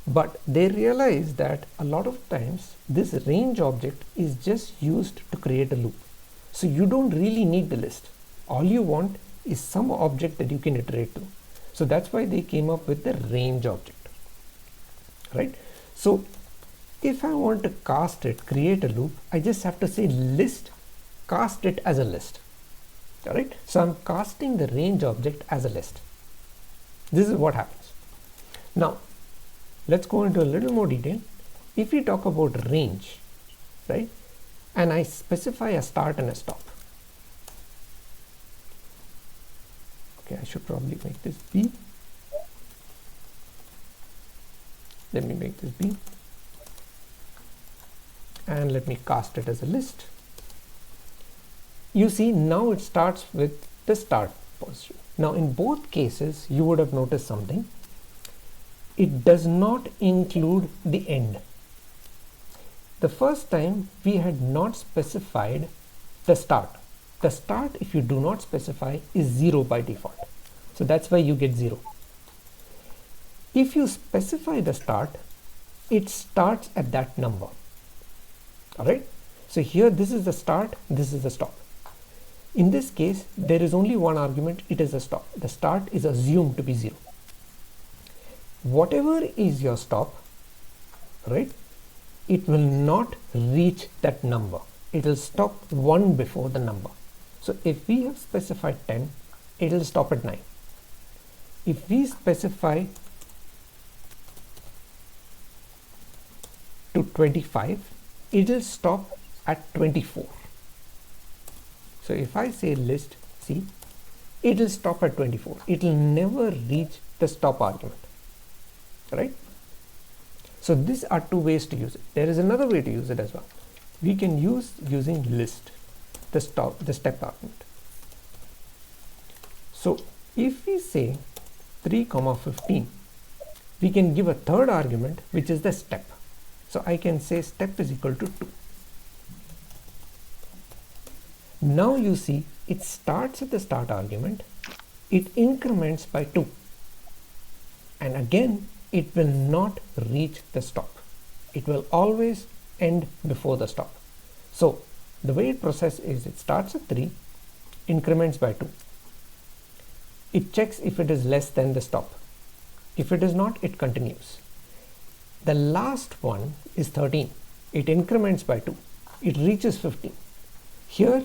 But they realized that a lot of times this range object is just used to create a loop. So you don't really need the list. All you want is some object that you can iterate to. So that's why they came up with the range object, right? So if I want to cast it, create a loop, I just have to say list, cast it as a list. All right. So I'm casting the range object as a list. This is what happens. Now, let's go into a little more detail. If we talk about range, right, and I specify a start and a stop. Okay, I should probably make this B. Let me make this B. And let me cast it as a list. You see, now it starts with the start position. Now, in both cases, you would have noticed something. It does not include the end. The first time we had not specified the start. The start, if you do not specify, is 0 by default. So that's why you get 0. If you specify the start, it starts at that number. All right. So here, this is the start, this is the stop. In this case, there is only one argument, it is a stop. The start is assumed to be 0. Whatever is your stop, right, it will not reach that number. It will stop 1 before the number. So if we have specified 10, it will stop at 9. If we specify to 25, it will stop at 24. So if I say list, see, it will stop at 24. It will never reach the stop argument, right? So these are two ways to use it. There is another way to use it as well. We can use using list, the step argument. So if we say 3, 15, we can give a third argument, which is the step. So I can say step is equal to 2. Now you see it starts at the start argument, it increments by 2, and again it will not reach the stop. It will always end before the stop. So the way it processes is it starts at 3, increments by 2. It checks if it is less than the stop. If it is not, it continues. The last one is 13. It increments by 2. It reaches 15. Here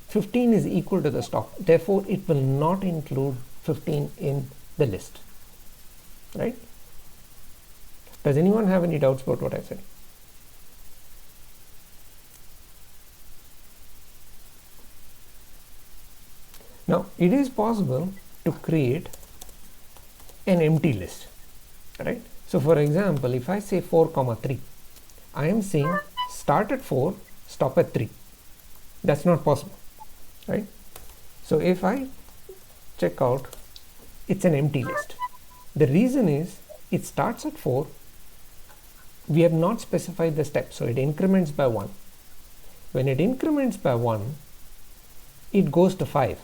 15 is equal to the stop. Therefore, it will not include 15 in the list, right? Does anyone have any doubts about what I said? Now, it is possible to create an empty list, right? So, for example, if I say 4, 3, I am saying start at 4, stop at 3. That's not possible, right? So if I check out, it's an empty list. The reason is it starts at 4. We have not specified the step, so it increments by 1. When it increments by 1, it goes to 5,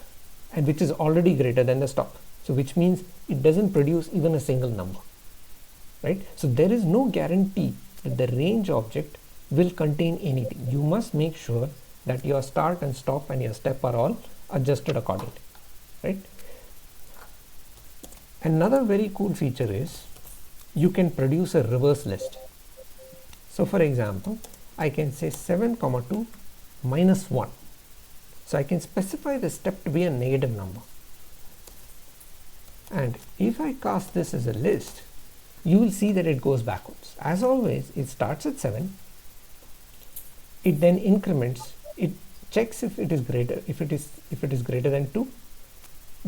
and which is already greater than the stop. So which means it doesn't produce even a single number, right? So there is no guarantee that the range object will contain anything. You must make sure that your start and stop and your step are all adjusted accordingly, right? Another very cool feature is you can produce a reverse list. So for example, I can say 7, 2, minus 1. So I can specify the step to be a negative number. And if I cast this as a list, you will see that it goes backwards. As always, it starts at 7. It then increments. It checks if it is greater, if it is greater than 2,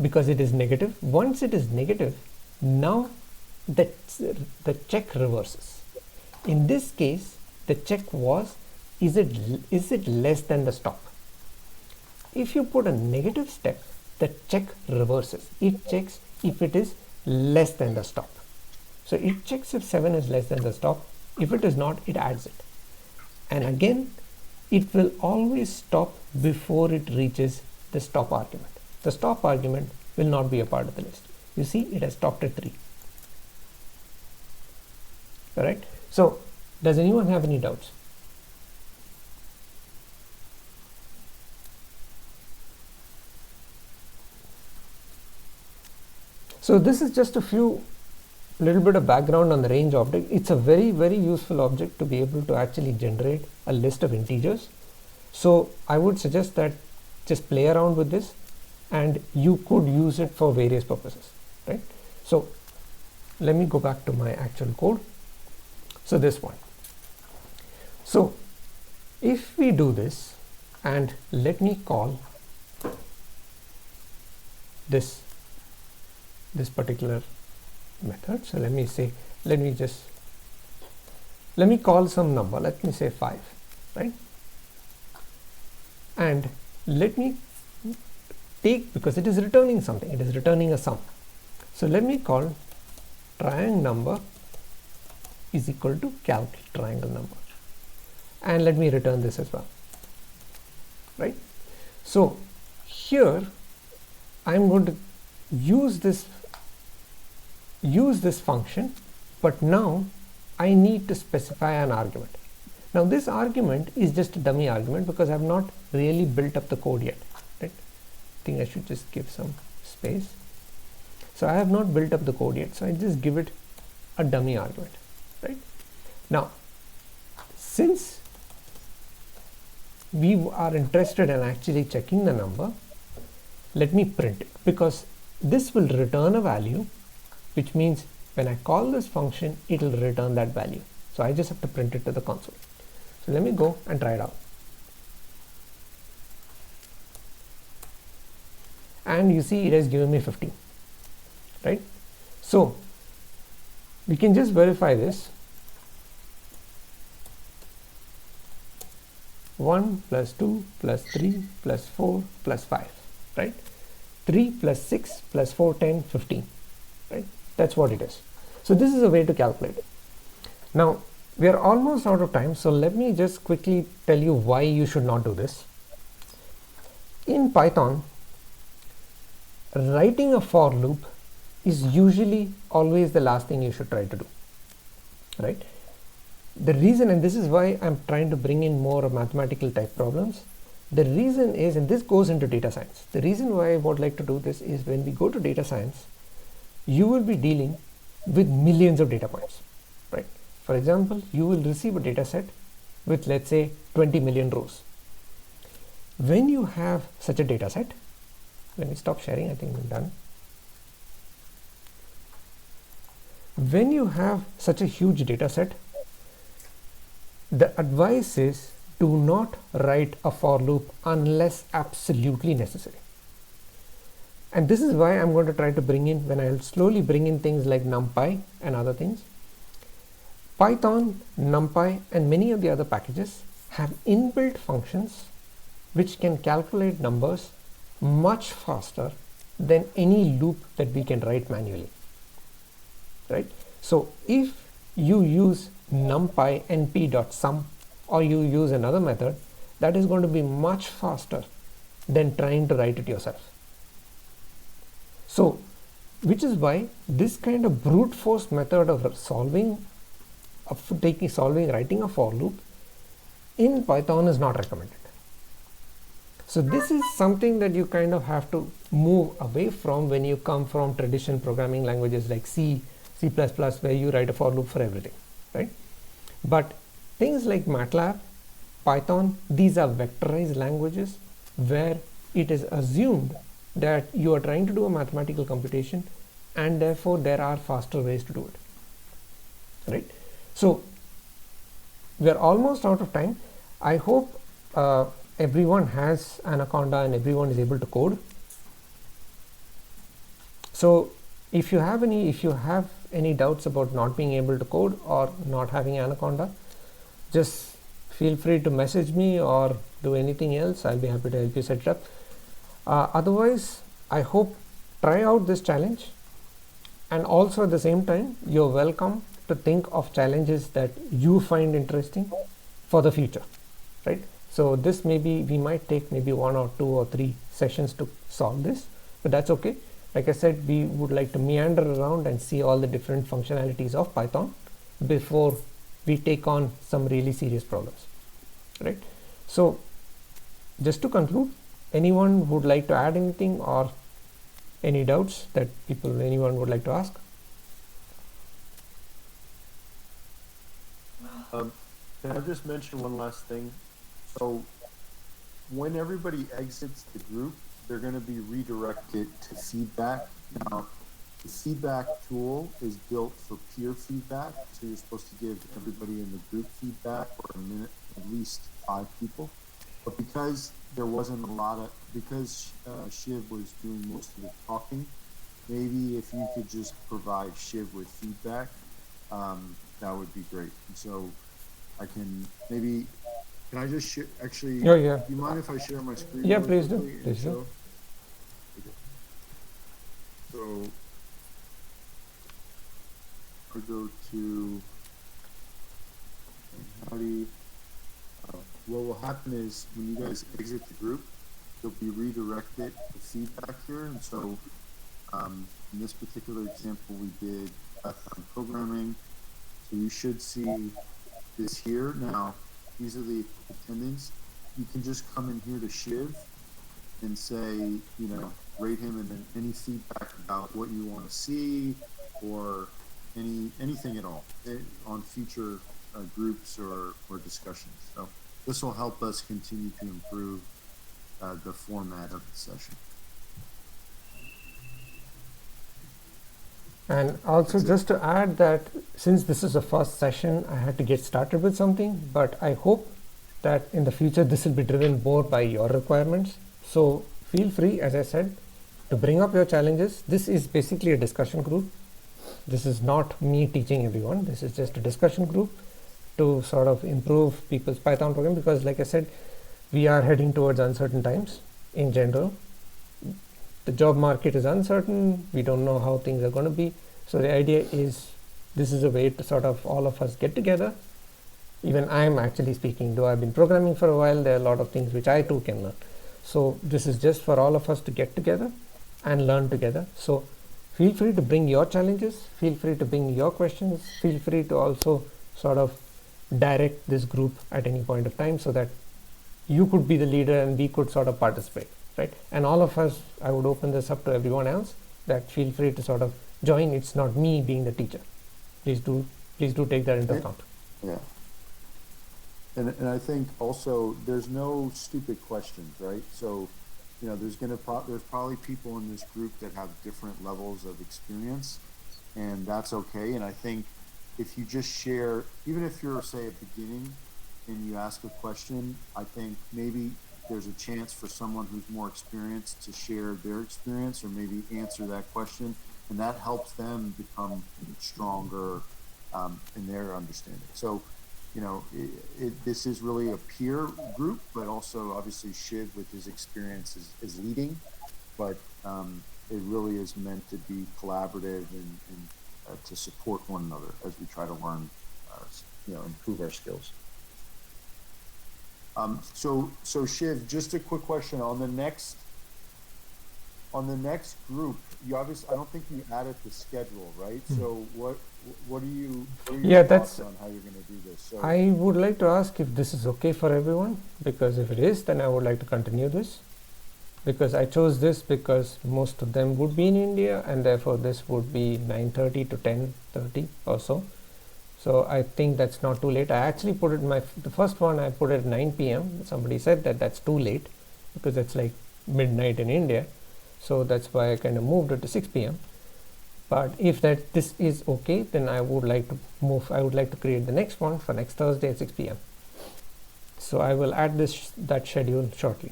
because it is negative. Once it is negative, now the check reverses. In this case, the check was, is it less than the stop? If you put a negative step, the check reverses. It checks if it is less than the stop. So it checks if 7 is less than the stop. If it is not, it adds it. And again, it will always stop before it reaches the stop argument. The stop argument will not be a part of the list. You see, it has stopped at 3. Alright. So, does anyone have any doubts? So this is just a little bit of background on the range object. It's a very, very useful object to be able to actually generate a list of integers. So I would suggest that just play around with this, and you could use it for various purposes, right? So let me go back to my actual code. So this one. So if we do this, and let me call this particular method. So let me call some number, let me say 5, right? And let me take, because it is returning something, it is returning a sum. So let me call triangle number is equal to calc triangle number, and let me return this as well, right? So here I'm going to use this function, but now I need to specify an argument. Now this argument is just a dummy argument because I have not really built up the code yet, right? I think I should just give some space. So I have not built up the code yet, so I just give it a dummy argument, right? Now since we are interested in actually checking the number, let me print it, because this will return a value, which means when I call this function, it will return that value. So I just have to print it to the console. So let me go and try it out. And you see it has given me 15, right? So we can just verify this. 1 plus 2 plus 3 plus 4 plus 5, right? 3 plus 6 plus 4, 10, 15, right? That's what it is. So this is a way to calculate it. Now we are almost out of time, so let me just quickly tell you why you should not do this. In Python, writing a for loop is usually always the last thing you should try to do, right? The reason, and this is why I'm trying to bring in more mathematical type problems, the reason is, and this goes into data science, the reason why I would like to do this is when we go to data science, you will be dealing with millions of data points, right? For example, you will receive a data set with, let's say, 20 million rows. When you have such a data set, let me stop sharing, I think we're done. When you have such a huge data set, the advice is do not write a for loop unless absolutely necessary. And this is why I'm going to try to bring in, when I'll slowly bring in things like NumPy and other things. Python, NumPy and many of the other packages have inbuilt functions which can calculate numbers much faster than any loop that we can write manually, right? So if you use NumPy np.sum or you use another method, that is going to be much faster than trying to write it yourself. So which is why this kind of brute force method of writing a for loop in Python is not recommended. So this is something that you kind of have to move away from when you come from traditional programming languages like C, C++, where you write a for loop for everything, right? But things like MATLAB, Python, these are vectorized languages where it is assumed that you are trying to do a mathematical computation and therefore there are faster ways to do it, right? So we are almost out of time. I hope everyone has Anaconda and everyone is able to code. So if you have any doubts about not being able to code or not having Anaconda, just feel free to message me or do anything else. I'll be happy to help you set it up. Otherwise, I hope try out this challenge. And also at the same time, you're welcome to think of challenges that you find interesting for the future, right? So this maybe we might take maybe 1 or 2 or 3 sessions to solve this, but that's okay. Like I said, we would like to meander around and see all the different functionalities of Python before we take on some really serious problems, right? So just to conclude, anyone would like to add anything or any doubts that anyone would like to ask? Can I just mention one last thing? So when everybody exits the group, they're going to be redirected to feedback. Now, the feedback tool is built for peer feedback, so you're supposed to give everybody in the group feedback for a minute, at least 5 people. But because there wasn't a lot of, because Shiv was doing most of the talking, maybe if you could just provide Shiv with feedback, that would be great. And so I can maybe, can I just actually, Yeah. do you mind if I share my screen? Yeah, really please do. quickly? Please do. Okay. So I go to howdy. What will happen is when you guys exit the group, you'll be redirected to feedback here. And so in this particular example, we did Python programming. So you should see this here. Now, these are the attendants. You can just come in here to Shiv and say, you know, rate him and then any feedback about what you want to see or anything at all on future groups or discussions. So this will help us continue to improve the format of the session. And also just to add that since this is the first session, I had to get started with something, but I hope that in the future this will be driven more by your requirements. So feel free, as I said, to bring up your challenges. This is basically a discussion group. This is not me teaching everyone. This is just a discussion group to sort of improve people's Python program, because like I said, we are heading towards uncertain times in general. The job market is uncertain. We don't know how things are going to be. So the idea is this is a way to sort of all of us get together. Even I'm actually speaking, though I've been programming for a while, there are a lot of things which I too can learn. So this is just for all of us to get together and learn together. So feel free to bring your challenges, feel free to bring your questions, feel free to also sort of direct this group at any point of time so that you could be the leader and we could sort of participate, right? And all of us, I would open this up to everyone else, that feel free to sort of join. It's not me being the teacher. Please do take that into account. Yeah. And I think also there's no stupid questions, right? So, you know, there's probably people in this group that have different levels of experience, and that's okay. And I think if you just share, even if you're, say, at the beginning and you ask a question, I think maybe there's a chance for someone who's more experienced to share their experience or maybe answer that question, and that helps them become stronger in their understanding. So, you know, this is really a peer group, but also obviously Shiv with his experience is leading, but it really is meant to be collaborative and to support one another as we try to learn, improve our skills. So Shiv, just a quick question on the next group. You obviously, I don't think you added the schedule, right? So what are your thoughts on how you're going to do this? So I would like to ask if this is okay for everyone, because if it is, then I would like to continue this, because I chose this because most of them would be in India, and therefore this would be 9:30 to 10:30 or so. So I think that's not too late. I actually put it the first one I put it at 9 p.m. Somebody said that that's too late because it's like midnight in India. So that's why I kind of moved it to 6 p.m. But if this is okay, then I would like to create the next one for next Thursday at 6 p.m. So I will add that schedule shortly.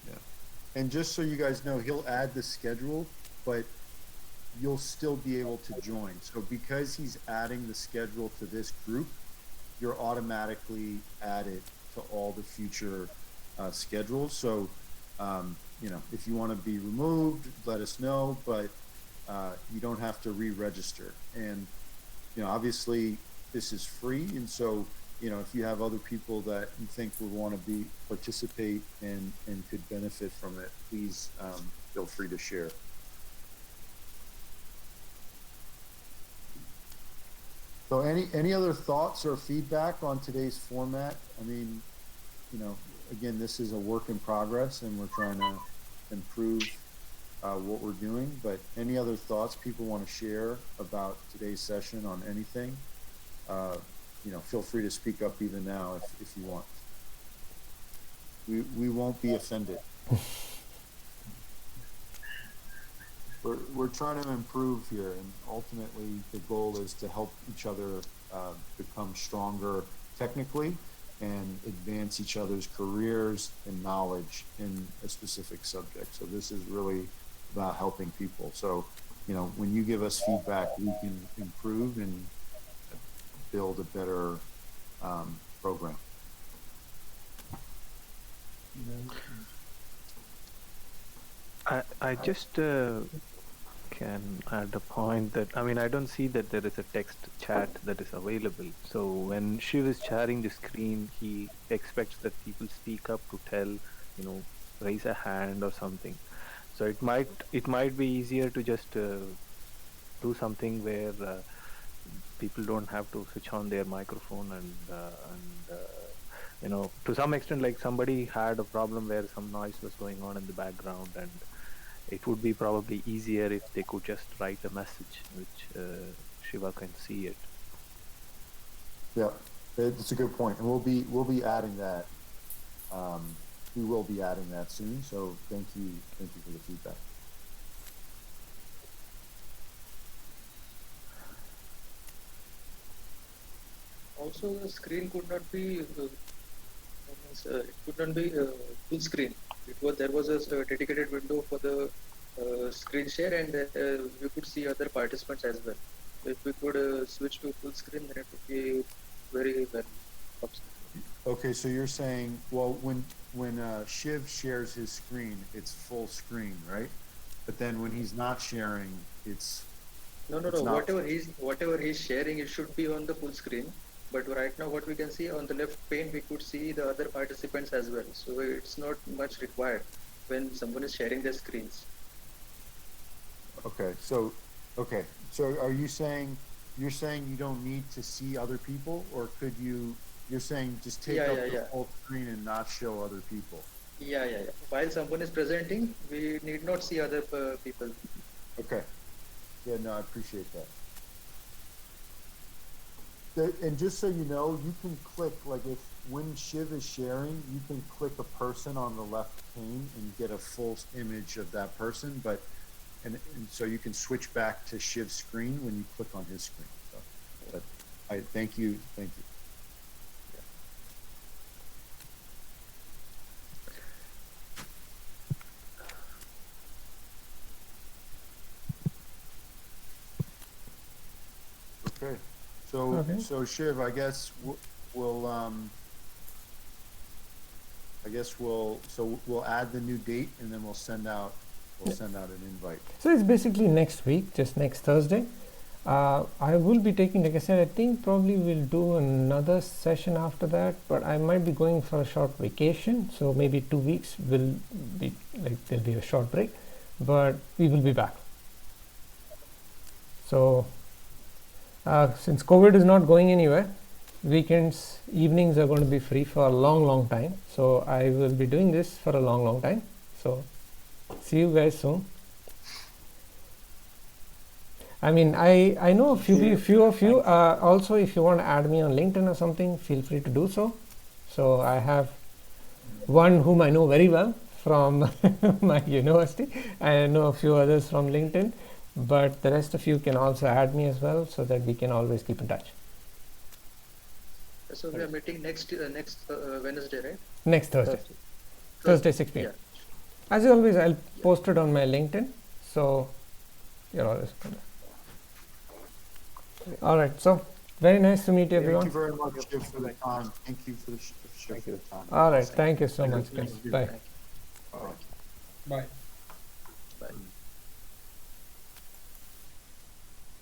Yeah. And just so you guys know, he'll add the schedule, but you'll still be able to join. So because he's adding the schedule to this group, you're automatically added to all the future schedules. So, if you want to be removed, let us know. But you don't have to re-register. And, obviously this is free. And so, if you have other people that you think would want to participate and could benefit from it, please feel free to share. So any other thoughts or feedback on today's format? I mean, again, this is a work in progress and we're trying to improve what we're doing, but any other thoughts people want to share about today's session on anything? Feel free to speak up even now if you want. We won't be offended. We're trying to improve here, and ultimately the goal is to help each other become stronger technically and advance each other's careers and knowledge in a specific subject. So this is really about helping people. So, when you give us feedback, we can improve and build a better program. I just can add a point that, I don't see that there is a text chat that is available. So when Shiv is sharing the screen, he expects that people speak up to tell, raise a hand or something. So it might be easier to just do something where people don't have to switch on their microphone and to some extent, like somebody had a problem where some noise was going on in the background, and it would be probably easier if they could just write a message which Shiva can see it. Yeah, it's a good point, and we'll be adding that. We will be adding that soon. So thank you for the feedback. Also, the screen could not be full screen. There was a dedicated window for the screen share, and we could see other participants as well. If we could switch to full screen, then it would be very well. Okay, so you're saying, well, when Shiv shares his screen, it's full screen, right? But then when he's not sharing, it's no. Whatever he's sharing, it should be on the full screen. But right now, what we can see on the left pane, we could see the other participants as well. So it's not much required when someone is sharing their screens. Okay, so are you saying you don't need to see other people, or could you? You're saying just take up the full screen and not show other people. Yeah. While someone is presenting, we need not see other people. Okay. Yeah, no, I appreciate that. And just so you know, you can click, like when Shiv is sharing, you can click a person on the left pane and get a full image of that person, and so you can switch back to Shiv's screen when you click on his screen. So, but I thank you. Okay. So Shiv, I guess we'll add the new date, and then we'll send out an invite. So it's basically next week, just next Thursday. I will be taking, like I said, I think probably we'll do another session after that, but I might be going for a short vacation, so maybe 2 weeks will be like there'll be a short break, but we will be back. So since COVID is not going anywhere, weekends, evenings are going to be free for a long time. So I will be doing this for a long time. So see you guys soon. I mean, I know a few of you. Also, if you want to add me on LinkedIn or something, feel free to do so. So I have one whom I know very well from my university. I know a few others from LinkedIn. But the rest of you can also add me as well, so that we can always keep in touch. So we are meeting next Wednesday, right? Next Thursday 6 p.m. Yeah. As always, I'll post it on my LinkedIn, so you're always good. All right, so very nice to meet you, everyone. Thank you very much, Shiv, for the time. Thank you for the time. All right, thank you so much, guys. Bye. Bye. Bye.